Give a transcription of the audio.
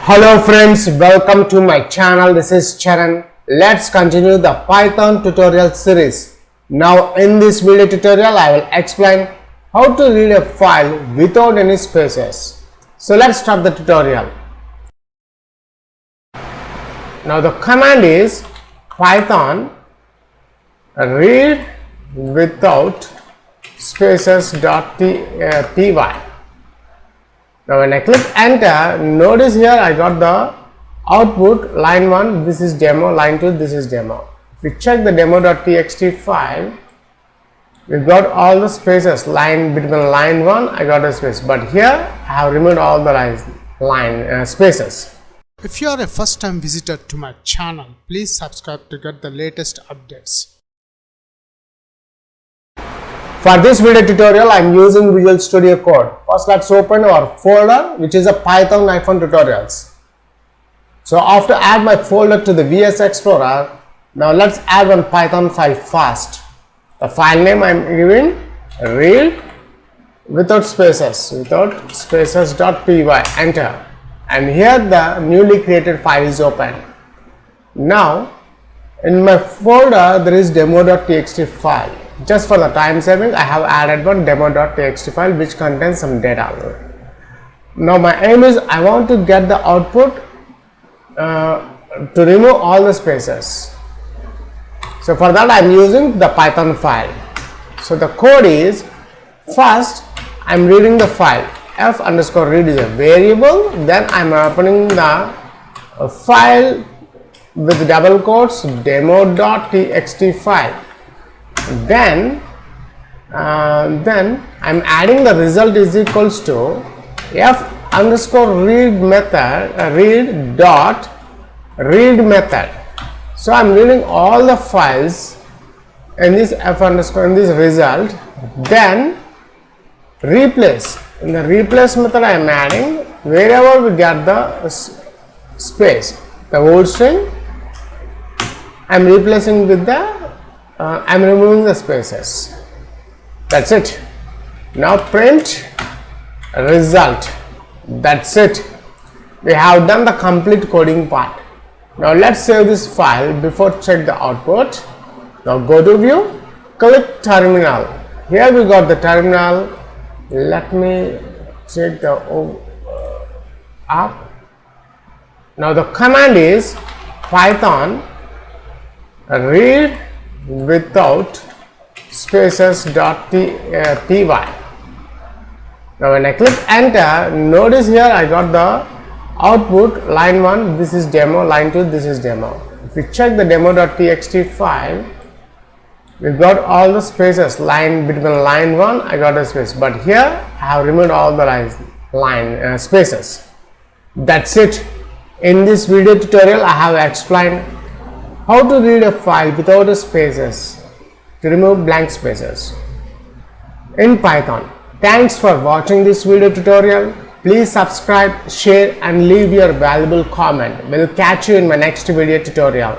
Hello friends, welcome to my channel. This is Charan. Let's continue the Python tutorial series. Now in this video tutorial I will explain how to read a file without any spaces. So let's start the tutorial. Now the command is Python read without spaces.py. Now when I click enter, notice here I got the output line 1, this is demo, line 2, this is demo. If we check the demo.txt file, we got all the spaces, line between line 1 I got a space, but here I have removed all the spaces. If you are a first time visitor to my channel, please subscribe to get the latest updates. For this video tutorial, I am using Visual Studio Code. First, let's open our folder, which is a Python-tutorials. So, after add my folder to the VS Explorer, now let's add one Python file first. The file name I am giving read without spaces.py. Enter, and here the newly created file is open. Now, in my folder there is demo.txt file. Just for the time saving, I have added one demo.txt file which contains some data. Now my aim is I want to get the output to remove all the spaces. So for that I am using the Python file. So the code is, first I am reading the file, f_read is a variable, then I am opening the file with double quotes demo.txt file. Then I'm adding the result is equals to f_read method read method. So I'm reading all the files in this in this result. Then replace, in the replace method I am adding wherever we get the space, the whole string I am replacing with the I am removing the spaces. That's it. Now print result. That's it. We have done the complete coding part. Now let's save this file before check the output. Now go to view, click terminal. Here we got the terminal. Let me check the app. Now the command is Python read without spaces.py. Now when I click enter, notice here I got the output line 1, this is demo, line 2, this is demo. If we check the demo.txt file, we got all the spaces, line between line 1 I got a space, but here I have removed all the spaces. That's it. In this video tutorial I have explained how to read a file without the spaces, to remove blank spaces in Python. Thanks for watching this video tutorial. Please subscribe, share and leave your valuable comment. We'll catch you in my next video tutorial.